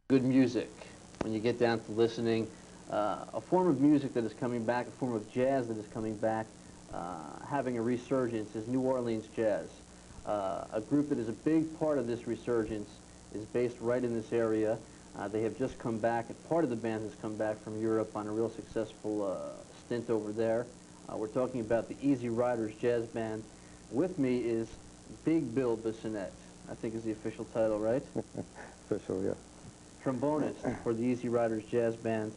good music, when you get down to listening, a form of music that is coming back, a form of jazz that is coming back, having a resurgence is New Orleans jazz. A group that is a big part of this resurgence is based right in this area. They have just come back, and part of the band has come back from Europe on a real successful stint over there. We're talking about the Easy Riders Jazz Band. With me is Big Bill Bissonnette, I think is the official title, right? Official, yeah. Trombonist for the Easy Riders Jazz Band.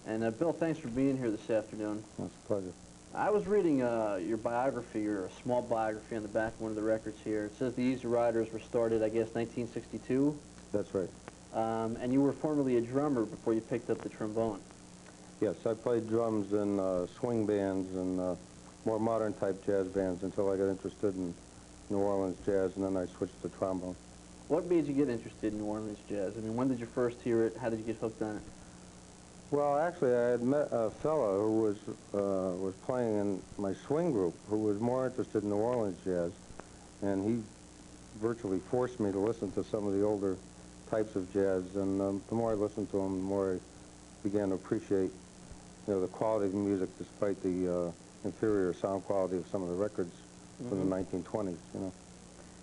And Bill, thanks for being here this afternoon. It's a pleasure. I was reading your biography, or a small biography on the back of one of the records here. It says the Easy Riders were started, I guess, 1962? That's right. And you were formerly a drummer before you picked up the trombone. Yes, I played drums in swing bands and more modern type jazz bands until I got interested in New Orleans jazz, and then I switched to trombone. What made you get interested in New Orleans jazz? I mean, when did you first hear it? How did you get hooked on it? Well, actually, I had met a fellow who was playing in my swing group who was more interested in New Orleans jazz, and he virtually forced me to listen to some of the older types of jazz, and the more I listened to him, the more I began to appreciate, the quality of the music, despite the inferior sound quality of some of the records from the 1920s,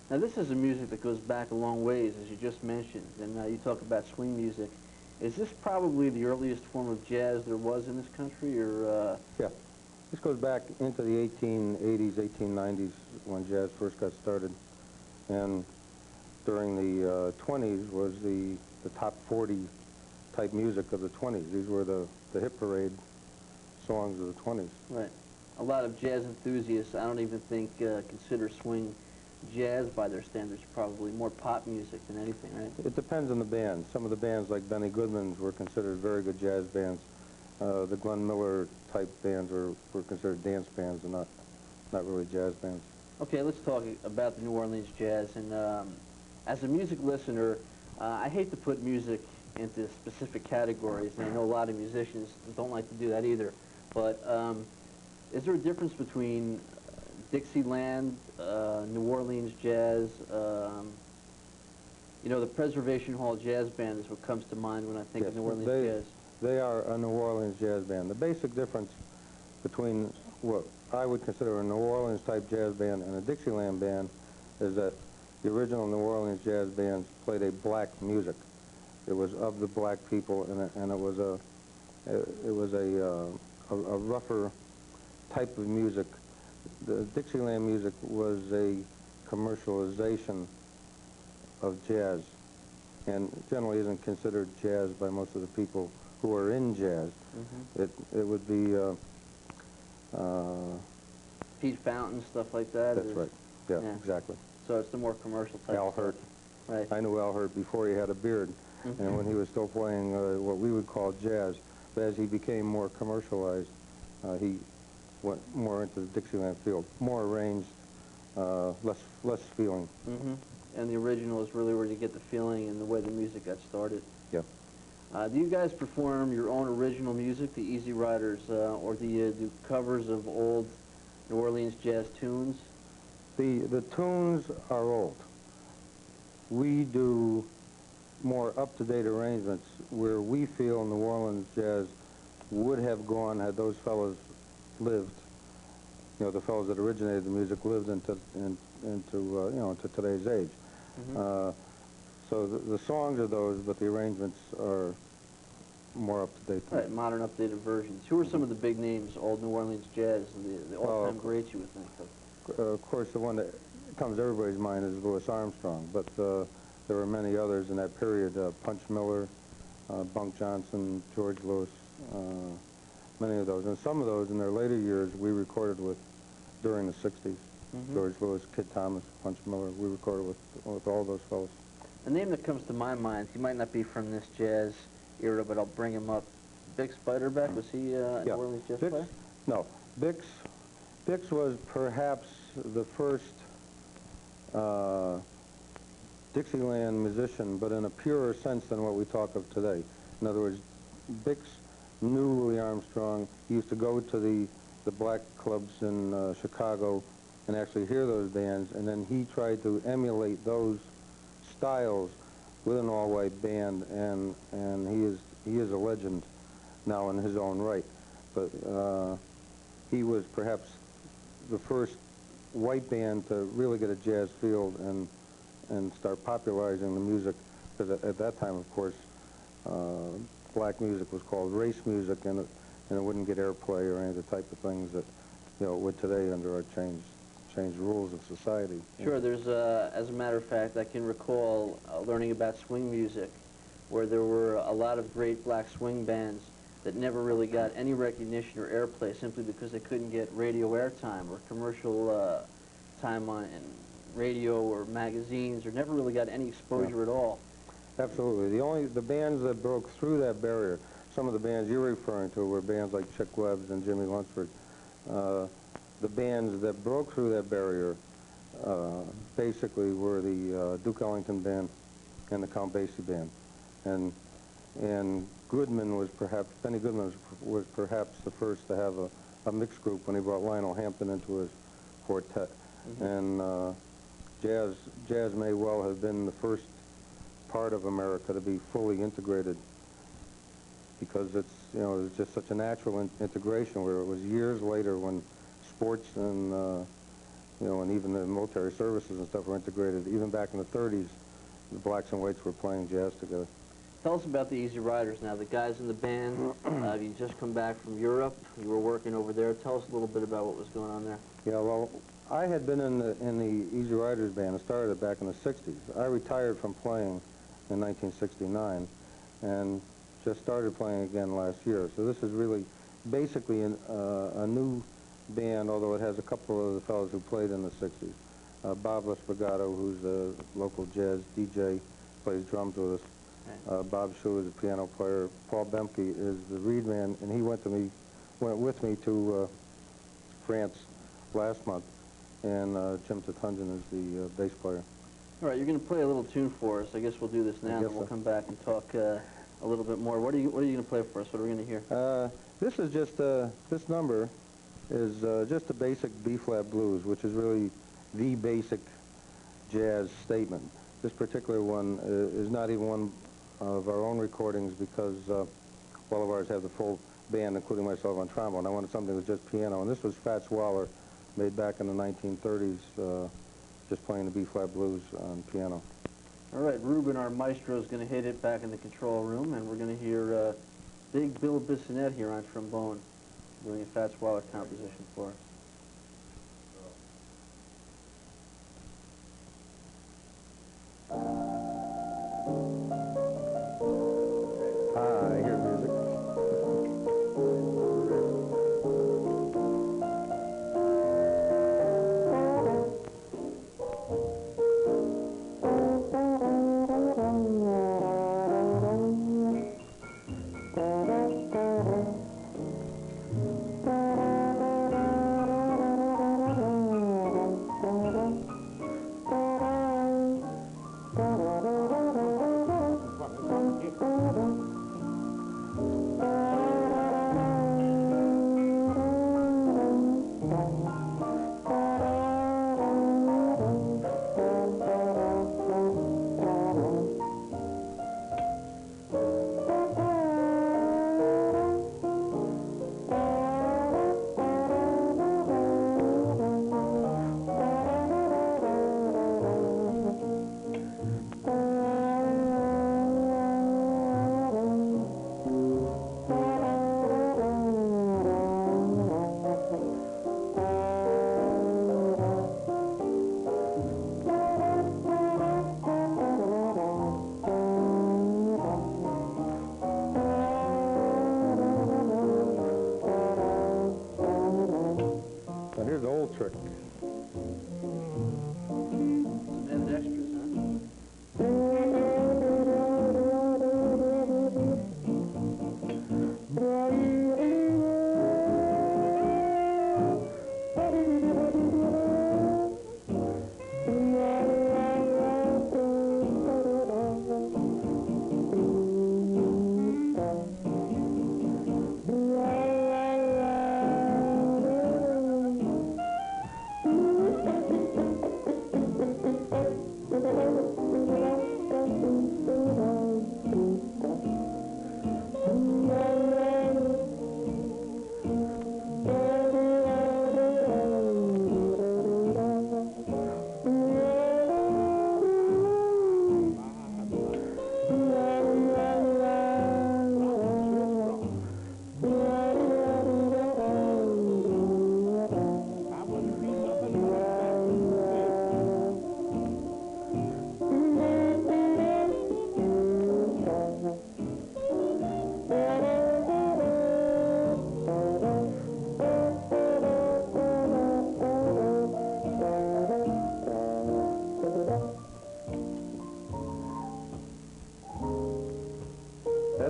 Now, this is a music that goes back a long ways, as you just mentioned, and you talk about swing music. Is this probably the earliest form of jazz there was in this country, or...? Yeah. This goes back into the 1880s, 1890s, when jazz first got started. And during the 20s was the top 40 type music of the 20s. These were the hit parade songs of the 20s. Right. A lot of jazz enthusiasts, I don't even think, consider swing jazz by their standards, probably more pop music than anything, right? It depends on the band. Some of the bands, like Benny Goodman's, were considered very good jazz bands. The Glenn Miller type bands were considered dance bands and not really jazz bands. Okay, let's talk about the New Orleans jazz. And as a music listener, I hate to put music into specific categories, and I know a lot of musicians don't like to do that either. But is there a difference between Dixieland, New Orleans jazz, the Preservation Hall Jazz Band is what comes to mind when I think of New Orleans jazz. They are a New Orleans jazz band. The basic difference between what I would consider a New Orleans type jazz band and a Dixieland band is that the original New Orleans jazz bands played a black music. It was of the black people, and it was a rougher type of music. The Dixieland music was a commercialization of jazz, and generally isn't considered jazz by most of the people who are in jazz. It would be Pete Fountain, stuff like that. That's right. Yeah, exactly. So it's the more commercial type. Al Hurt. Right. I knew Al Hurt before he had a beard, and when he was still playing what we would call jazz. But as he became more commercialized, he went more into the Dixieland field, more arranged, less feeling. And the original is really where you get the feeling and the way the music got started. Yeah. Do you guys perform your own original music, the Easy Riders, or do you do covers of old New Orleans jazz tunes? The tunes are old. We do more up-to-date arrangements where we feel New Orleans jazz would have gone had those fellows lived. The fellows that originated the music lived into today's age. So the songs are those, but the arrangements are more up-to-date. Right, modern updated versions. Who are some of the big names, old New Orleans jazz, the all-time greats you would think of? Of course, the one that comes to everybody's mind is Louis Armstrong, but there were many others in that period. Punch Miller, Bunk Johnson, George Lewis, many of those. And some of those in their later years we recorded with during the 60s. George Lewis, Kid Thomas, Punch Miller, we recorded with all those fellows. A name that comes to my mind, he might not be from this jazz era, but I'll bring him up. Bix Beiderbecke, was he a New Orleans jazz player? No. Bix was perhaps the first Dixieland musician, but in a purer sense than what we talk of today. In other words, Bix knew Louis Armstrong. He used to go to the black clubs in Chicago and actually hear those bands, and then he tried to emulate those styles with an all-white band, and he is a legend now in his own right. But he was perhaps the first white band to really get a jazz field and start popularizing the music, because at that time, of course, black music was called race music, and it wouldn't get airplay or any of the type of things that, you know, would today under our changed rules of society. Sure, there's, as a matter of fact, I can recall learning about swing music, where there were a lot of great black swing bands that never really got any recognition or airplay simply because they couldn't get radio airtime or commercial time on radio or magazines, or never really got any exposure at all. Absolutely. The bands that broke through that barrier, some of the bands you're referring to were bands like Chick Webb's and Jimmy Lunceford. The bands that broke through that barrier basically were the Duke Ellington Band and the Count Basie Band. And Goodman was perhaps, Benny Goodman was perhaps the first to have a mixed group when he brought Lionel Hampton into his quartet. And jazz may well have been the first part of America to be fully integrated, because it's, you know, it's just such a natural integration, where it was years later when sports and, you know, and even the military services and stuff were integrated. Even back in the 30s, the blacks and whites were playing jazz together. Tell us about the Easy Riders now, the guys in the band. You just come back from Europe. You were working over there. Tell us a little bit about what was going on there. Yeah, well, I had been in the Easy Riders band. I started it back in the 60s. I retired from playing in 1969 and just started playing again last year. So this is really basically a new band, although it has a couple of the fellows who played in the 60s. Bob Lesbragato, who's a local jazz DJ, plays drums with us. Bob Schuh is a piano player. Paul Bemke is the reed man, and he went with me to France last month. And Jim Tatunjan is the bass player. All right, you're going to play a little tune for us. I guess we'll do this now, and we'll come back and talk a little bit more. What are you going to play for us? What are we going to hear? This is just this number is just a basic B-flat blues, which is really the basic jazz statement. This particular one is not even one of our own recordings, because all of ours have the full band, including myself on trombone. I wanted something that was just piano, and this was Fats Waller, made back in the 1930s, just playing the B-flat blues on piano. All right, Ruben, our maestro, is going to hit it back in the control room, and we're going to hear Big Bill Bissonnette here on trombone, doing a Fats Waller composition for us. I hear music.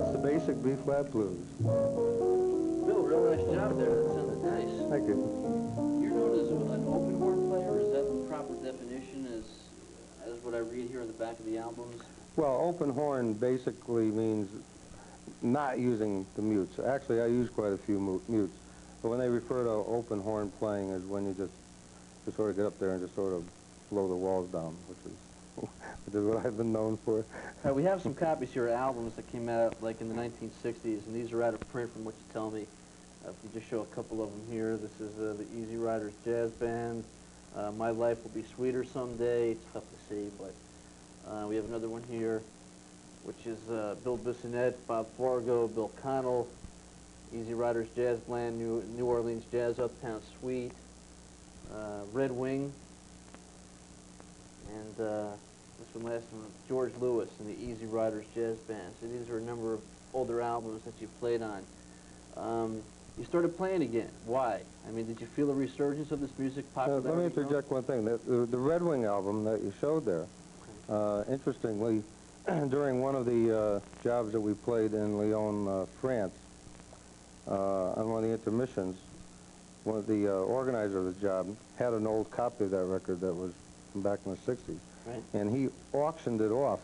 That's the basic B-flat blues. Bill, real nice job there. That sounded nice. Thank you. You're known as an open horn player. Is that the proper definition as what I read here on the back of the albums? Well, open horn basically means not using the mutes. Actually, I use quite a few mutes. But when they refer to open horn playing is when you just sort of get up there and just sort of blow the walls down, which is what I've been known for. We have some copies here of albums that came out like in the 1960s, and these are out of print from what you tell me. If you just show a couple of them here, this is the Easy Riders Jazz Band. My Life Will Be Sweeter Someday. It's tough to see, but we have another one here, which is Bill Bissonnette, Bob Fargo, Bill Connell, Easy Riders Jazz Band, New Orleans Jazz Uptown Suite, Red Wing, and this one last one, George Lewis and the Easy Riders Jazz Band. So these are a number of older albums that you played on. You started playing again. Why? I mean, did you feel a resurgence of this music popularity? Let me interject one thing. The Red Wing album that you showed there, interestingly, during one of the jobs that we played in Lyon, France, on one of the intermissions, one of the organizers of the job had an old copy of that record that was from back in the 60s. Right. And he auctioned it off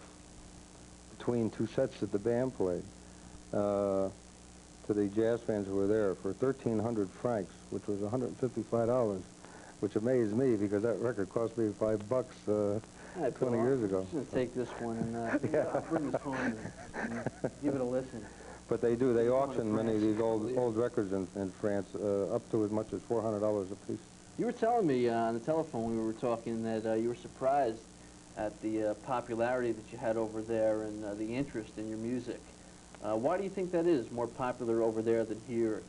between two sets that the band played to the jazz fans who were there for 1,300 francs, which was $155, which amazed me because that record cost me $5 20 years ago. I'm just going to take this one and Yeah. I'll bring this home and give it a listen. But they do. They auction many of these old records in France up to as much as $400 a piece. You were telling me on the telephone we were talking that you were surprised at the popularity that you had over there and the interest in your music. Why do you think that is more popular over there than here?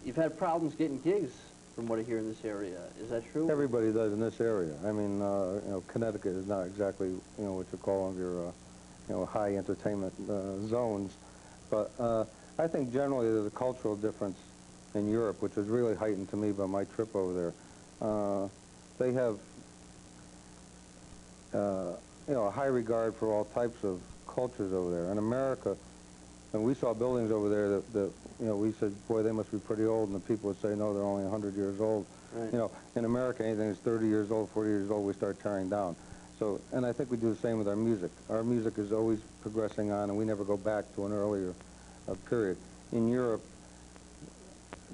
You've had problems getting gigs from what I hear in this area. Is that true? Everybody does in this area. I mean, you know, Connecticut is not exactly, you know, what you call one of your, you know, high entertainment zones. But I think generally there's a cultural difference in Europe, which was really heightened to me by my trip over there. They have, you know, a high regard for all types of cultures over there. In America, when we saw buildings over there that you know, we said, boy, they must be pretty old, and the people would say, no, they're only 100 years old. Right. You know, in America, anything that's 30 years old, 40 years old, we start tearing down. So, and I think we do the same with our music. Our music is always progressing on, and we never go back to an earlier period. In Europe,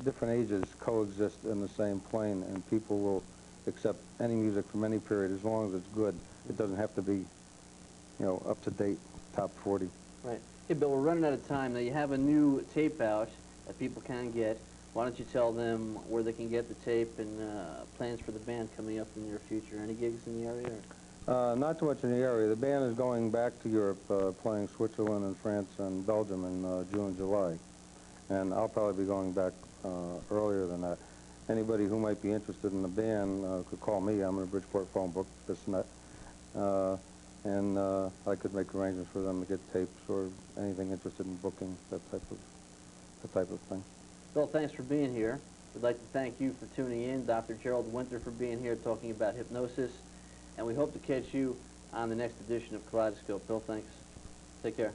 different ages coexist in the same plane, and people will accept any music from any period as long as it's good. It doesn't have to be, you know, up to date, top 40. Right. Hey, Bill, we're running out of time. Now, you have a new tape out that people can get. Why don't you tell them where they can get the tape and plans for the band coming up in the near future? Any gigs in the area? Or? Not too much in the area. The band is going back to Europe, playing Switzerland and France and Belgium in June and July. And I'll probably be going back earlier than that. Anybody who might be interested in the band could call me. I'm in a Bridgeport phone book, Bissonnette. And I could make arrangements for them to get tapes or anything interested in booking, that type of thing. Bill, thanks for being here. We'd like to thank you for tuning in, Dr. Gerald Winter for being here talking about hypnosis, and we hope to catch you on the next edition of Kaleidoscope. Bill, thanks. Take care.